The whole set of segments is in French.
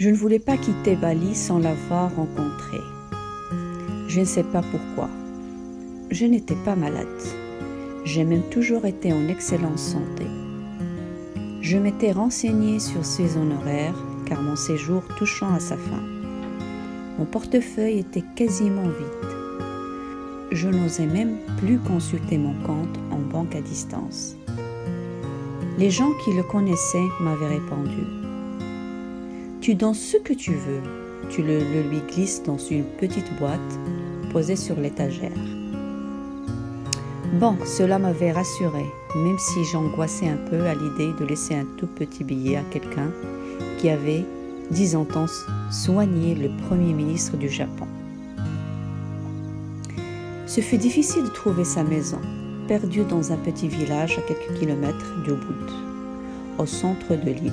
Je ne voulais pas quitter Bali sans l'avoir rencontré. Je ne sais pas pourquoi. Je n'étais pas malade. J'ai même toujours été en excellente santé. Je m'étais renseignée sur ses honoraires car mon séjour touchant à sa fin. Mon portefeuille était quasiment vide. Je n'osais même plus consulter mon compte en banque à distance. Les gens qui le connaissaient m'avaient répondu « Tu donnes ce que tu veux ». Tu le lui glisses dans une petite boîte posée sur l'étagère. Bon, cela m'avait rassurée, même si j'angoissais un peu à l'idée de laisser un tout petit billet à quelqu'un qui avait, disons-on, soigné le Premier ministre du Japon. Ce fut difficile de trouver sa maison, perdue dans un petit village à quelques kilomètres d'Ubud, au centre de l'île.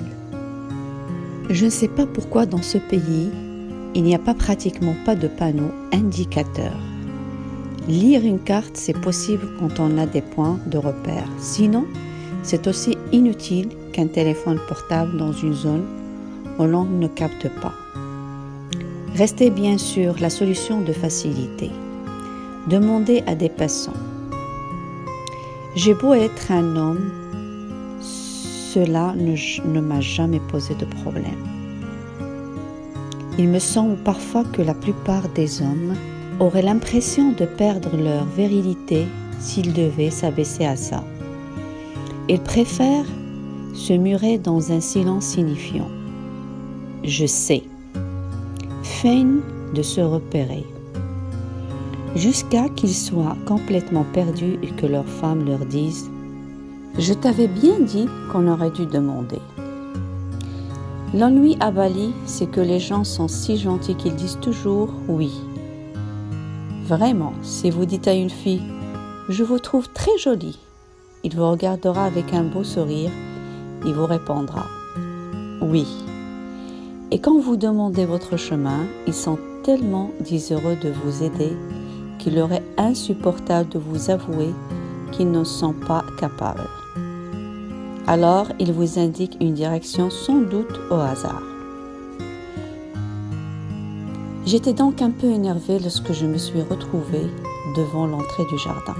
Je ne sais pas pourquoi dans ce pays, il n'y a pratiquement pas de panneaux indicateurs. Lire une carte, c'est possible quand on a des points de repère. Sinon, c'est aussi inutile qu'un téléphone portable dans une zone où l'on ne capte pas. Restez bien sûr la solution de facilité. Demandez à des passants. J'ai beau être un homme, cela ne m'a jamais posé de problème. Il me semble parfois que la plupart des hommes auraient l'impression de perdre leur virilité s'ils devaient s'abaisser à ça. Ils préfèrent se murer dans un silence signifiant. Je sais. Feignent de se repérer. Jusqu'à qu'ils soient complètement perdus et que leurs femmes leur disent « Je t'avais bien dit qu'on aurait dû demander ». L'ennui à Bali, c'est que les gens sont si gentils qu'ils disent toujours « oui ». Vraiment, si vous dites à une fille « Je vous trouve très jolie », il vous regardera avec un beau sourire et vous répondra « oui ». Et quand vous demandez votre chemin, ils sont tellement désireux de vous aider qu'il leur est insupportable de vous avouer qu'ils ne sont pas capables. Alors, ils vous indiquent une direction sans doute au hasard. J'étais donc un peu énervée lorsque je me suis retrouvée devant l'entrée du jardin.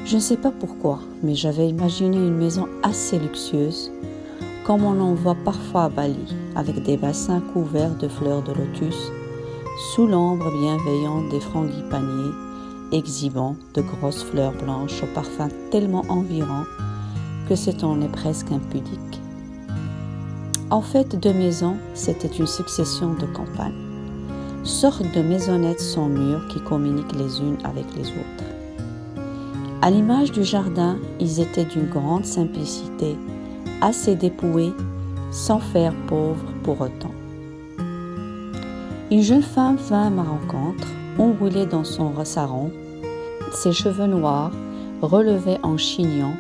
Je ne sais pas pourquoi, mais j'avais imaginé une maison assez luxueuse, comme on en voit parfois à Bali, avec des bassins couverts de fleurs de lotus, sous l'ombre bienveillante des frangipaniers, exhibant de grosses fleurs blanches au parfum tellement environnant que c'est en est presque impudique. En fait, deux maisons, c'était une succession de campagnes, sorte de maisonnettes sans murs qui communiquent les unes avec les autres. À l'image du jardin, ils étaient d'une grande simplicité, assez dépouillés, sans faire pauvre pour autant. Une jeune femme vint à ma rencontre, enroulée dans son sarong, ses cheveux noirs relevés en chignon,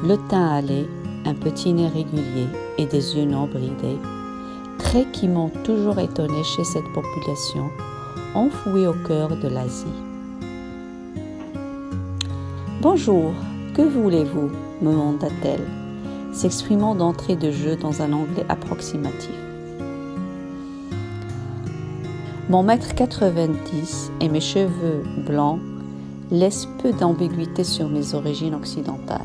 le teint hâlé, un petit nez régulier et des yeux non bridés, traits qui m'ont toujours étonné chez cette population enfouie au cœur de l'Asie. « Bonjour, que voulez-vous » me demanda-t-elle, s'exprimant d'entrée de jeu dans un anglais approximatif. Mon 1,90 m et mes cheveux blancs laissent peu d'ambiguïté sur mes origines occidentales.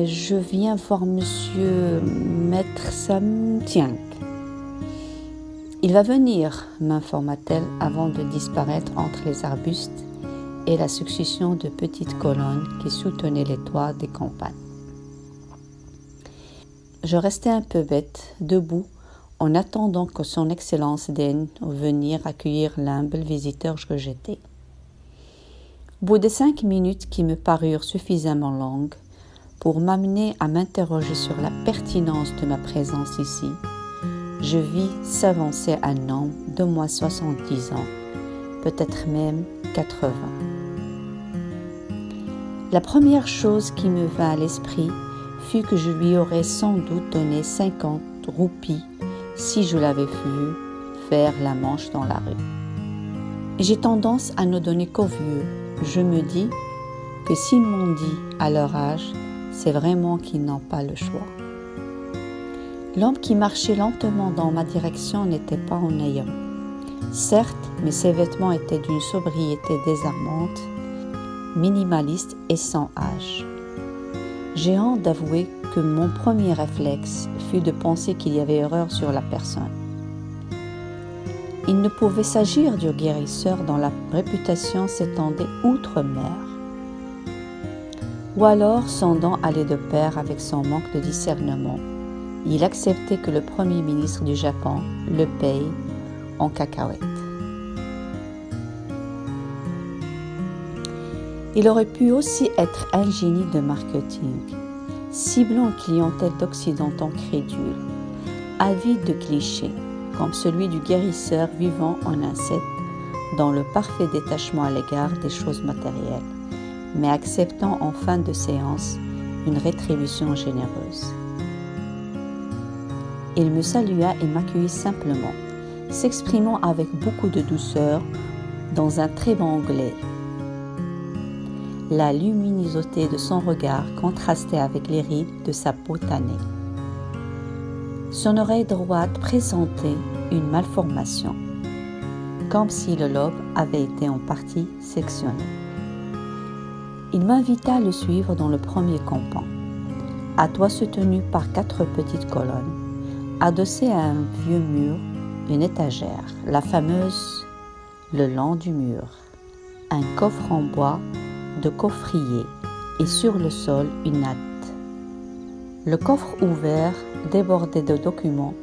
Je viens voir monsieur Maître Sam Tiang. Il va venir, m'informa-t-elle avant de disparaître entre les arbustes et la succession de petites colonnes qui soutenaient les toits des campagnes. Je restais un peu bête, debout, en attendant que son Excellence daigne venir accueillir l'humble visiteur que j'étais. Au bout de 5 minutes qui me parurent suffisamment longues pour m'amener à m'interroger sur la pertinence de ma présence ici, je vis s'avancer un homme de moins 70 ans, peut-être même 80. La première chose qui me vint à l'esprit fut que je lui aurais sans doute donné 50 roupies si je l'avais vu faire la manche dans la rue. J'ai tendance à ne donner qu'aux vieux. Je me dis que s'ils m'ont dit à leur âge, c'est vraiment qu'ils n'ont pas le choix. L'homme qui marchait lentement dans ma direction n'était pas ennuyant. Certes, mais ses vêtements étaient d'une sobriété désarmante, minimaliste et sans âge. J'ai honte d'avouer que mon premier réflexe fut de penser qu'il y avait erreur sur la personne. Il ne pouvait s'agir du guérisseur dont la réputation s'étendait outre-mer. Ou alors son don allait de pair avec son manque de discernement. Il acceptait que le Premier ministre du Japon le paye en cacahuètes. Il aurait pu aussi être un génie de marketing, ciblant une clientèle d'occidentaux crédules, avide de clichés, comme celui du guérisseur vivant en ascète, dans le parfait détachement à l'égard des choses matérielles, mais acceptant en fin de séance une rétribution généreuse. Il me salua et m'accueillit simplement, s'exprimant avec beaucoup de douceur dans un très bon anglais. La luminosité de son regard contrastait avec les rides de sa peau tannée. Son oreille droite présentait une malformation, comme si le lobe avait été en partie sectionné. Il m'invita à le suivre dans le premier campement, à toit soutenu par 4 petites colonnes, adossé à un vieux mur, une étagère, la fameuse le long du mur, un coffre en bois de coffrier et sur le sol une natte. Le coffre ouvert débordait de documents,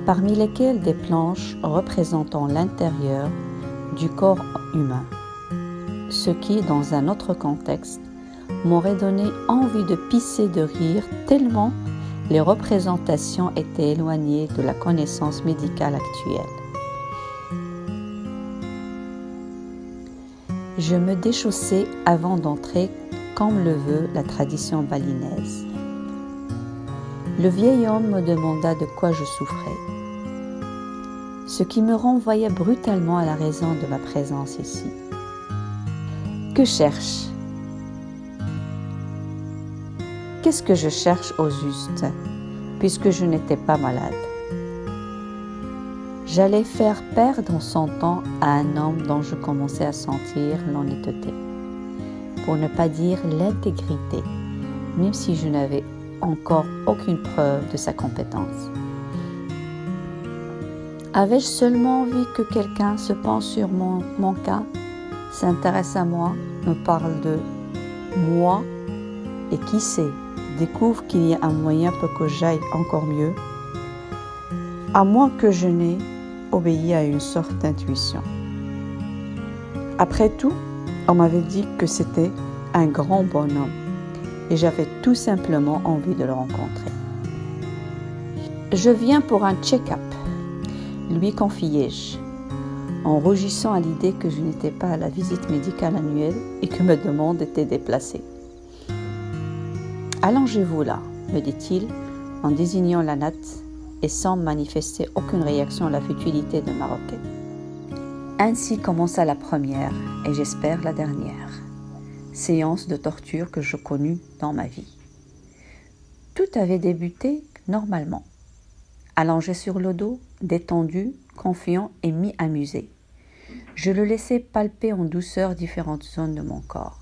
parmi lesquels des planches représentant l'intérieur du corps humain, ce qui, dans un autre contexte, m'aurait donné envie de pisser de rire tellement les représentations étaient éloignées de la connaissance médicale actuelle. Je me déchaussai avant d'entrer, comme le veut la tradition balinaise. Le vieil homme me demanda de quoi je souffrais, ce qui me renvoyait brutalement à la raison de ma présence ici. Que cherche? Qu'est-ce que je cherche au juste, puisque je n'étais pas malade? J'allais faire perdre son temps à un homme dont je commençais à sentir l'honnêteté, pour ne pas dire l'intégrité, même si je n'avais encore aucune preuve de sa compétence. Avais-je seulement envie que quelqu'un se penche sur mon cas, s'intéresse à moi, me parle de moi et qui sait, découvre qu'il y a un moyen pour que j'aille encore mieux, à moins que je n'ai obéi à une sorte d'intuition. Après tout, on m'avait dit que c'était un grand bonhomme et j'avais tout simplement envie de le rencontrer. Je viens pour un check-up, lui confiai-je, en rougissant à l'idée que je n'étais pas à la visite médicale annuelle et que ma demande était déplacée. « Allongez-vous là, me dit-il en désignant la natte et sans manifester aucune réaction à la futilité de ma requête. Ainsi commença la première, et j'espère la dernière, séance de torture que je connus dans ma vie. Tout avait débuté normalement. Allongé sur le dos, détendu, confiant et mi-amusé. Je le laissais palper en douceur différentes zones de mon corps.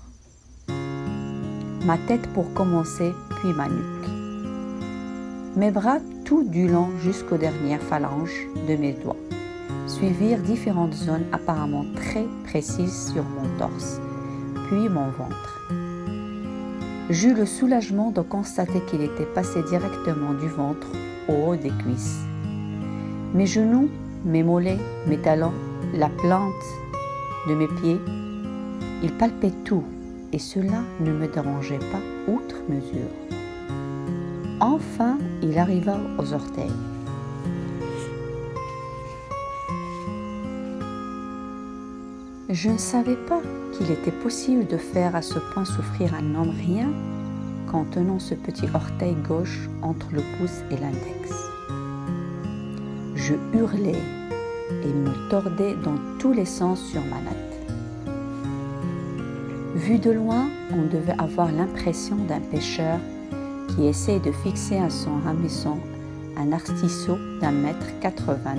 Ma tête pour commencer, puis ma nuque. Mes bras tout du long jusqu'aux dernières phalanges de mes doigts suivirent différentes zones apparemment très précises sur mon torse, puis mon ventre. J'eus le soulagement de constater qu'il était passé directement du ventre au haut des cuisses. Mes genoux, mes mollets, mes talons, la plante de mes pieds, ils palpaient tout et cela ne me dérangeait pas outre mesure. Enfin, il arriva aux orteils. Je ne savais pas qu'il était possible de faire à ce point souffrir un homme rien qu'en tenant ce petit orteil gauche entre le pouce et l'index. Je hurlais et me tordais dans tous les sens sur ma natte. Vu de loin, on devait avoir l'impression d'un pêcheur qui essaie de fixer à son hameçon un artisseau d'1,90 m.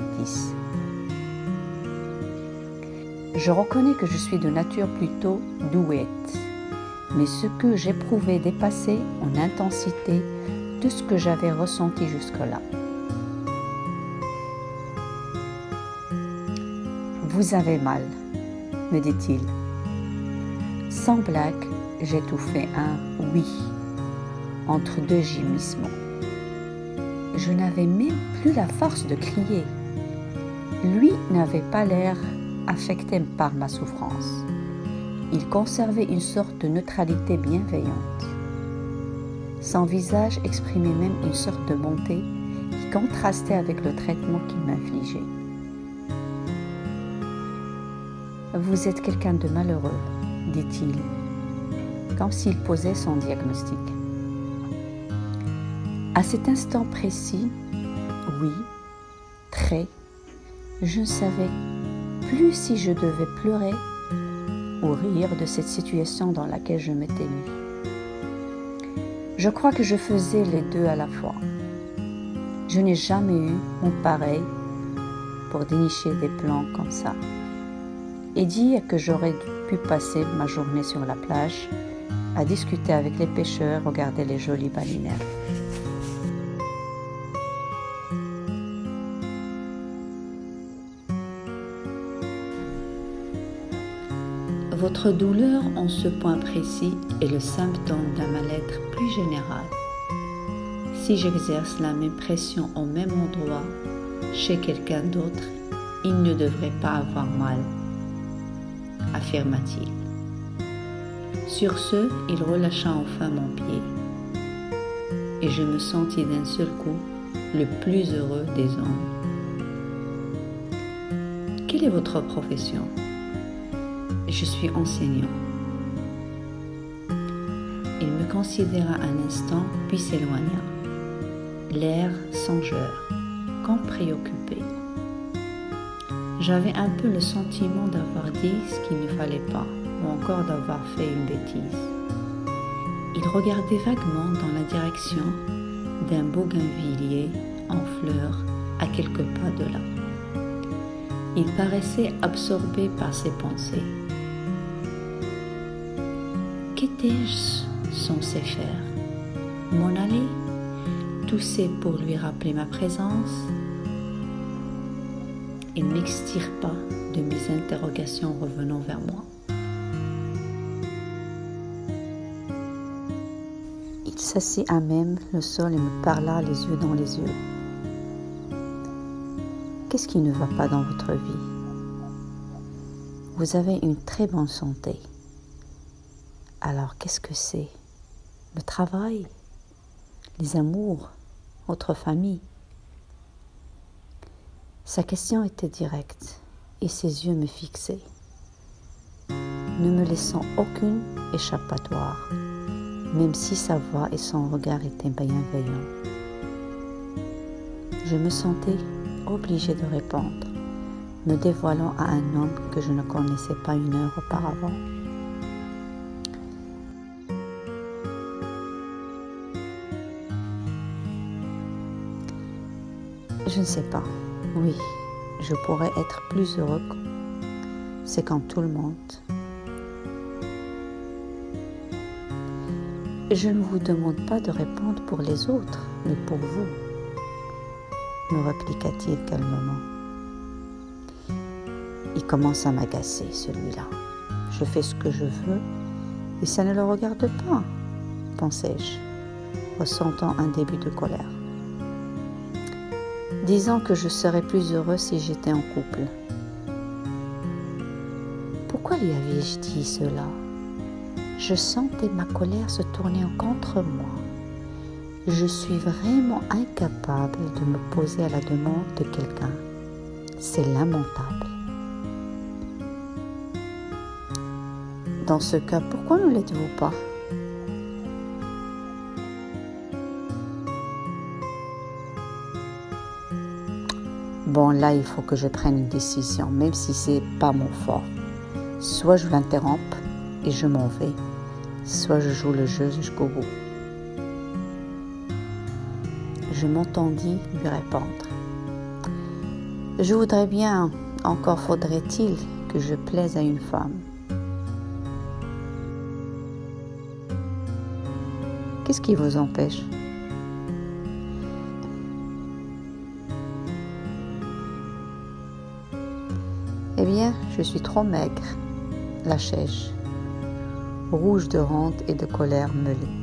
Je reconnais que je suis de nature plutôt douette, mais ce que j'éprouvais dépassait en intensité tout ce que j'avais ressenti jusque-là. Vous avez mal, me dit-il. Sans blague, j'étouffai un oui entre deux gémissements. Je n'avais même plus la force de crier. Lui n'avait pas l'air affecté par ma souffrance. Il conservait une sorte de neutralité bienveillante. Son visage exprimait même une sorte de bonté qui contrastait avec le traitement qu'il m'infligeait. « Vous êtes quelqu'un de malheureux, dit-il, comme s'il posait son diagnostic. À cet instant précis, oui, très, je ne savais plus si je devais pleurer ou rire de cette situation dans laquelle je m'étais mis. Je crois que je faisais les deux à la fois. Je n'ai jamais eu mon pareil pour dénicher des plans comme ça. Et dire que j'aurais pu passer ma journée sur la plage à discuter avec les pêcheurs, regarder les jolis baleinières. Votre douleur en ce point précis est le symptôme d'un mal-être plus général. Si j'exerce la même pression au même endroit chez quelqu'un d'autre, il ne devrait pas avoir mal, affirma-t-il. Sur ce, il relâcha enfin mon pied, et je me sentis d'un seul coup le plus heureux des hommes. Quelle est votre profession ? Je suis enseignant. Il me considéra un instant, puis s'éloigna, l'air songeur, comme préoccupé. J'avais un peu le sentiment d'avoir dit ce qu'il ne fallait pas, ou encore d'avoir fait une bêtise. Il regardait vaguement dans la direction d'un bougainvillier en fleurs à quelques pas de là. Il paraissait absorbé par ses pensées. Qu'étais-je censé faire ? M'en aller ? Tousser pour lui rappeler ma présence ? Il n'extirpa de mes interrogations revenant vers moi. Il s'assit à même le sol et me parla les yeux dans les yeux. Qu'est-ce qui ne va pas dans votre vie ? Vous avez une très bonne santé. Alors, qu'est-ce que c'est ? Le travail, les amours, votre famille. Sa question était directe et ses yeux me fixaient, ne me laissant aucune échappatoire, même si sa voix et son regard étaient bienveillants. Je me sentais obligée de répondre, me dévoilant à un homme que je ne connaissais pas une heure auparavant. Je ne sais pas. Oui, je pourrais être plus heureux. C'est comme tout le monde. Je ne vous demande pas de répondre pour les autres, mais pour vous, me répliqua-t-il calmement. Il commence à m'agacer, celui-là. Je fais ce que je veux et ça ne le regarde pas, pensai-je, ressentant un début de colère. Disant que je serais plus heureux si j'étais en couple. Pourquoi lui avais-je dit cela ? Je sentais ma colère se tourner contre moi. Je suis vraiment incapable de me poser à la demande de quelqu'un. C'est lamentable. Dans ce cas, pourquoi ne l'êtes-vous pas ? Bon, là, il faut que je prenne une décision, même si c'est pas mon fort. Soit je l'interromps et je m'en vais, soit je joue le jeu jusqu'au bout. je m'entendis lui répondre. Je voudrais bien, encore faudrait-il que je plaise à une femme. Qu'est-ce qui vous empêche? Eh bien, je suis trop maigre, lâchai-je, rouge de honte et de colère mêlée.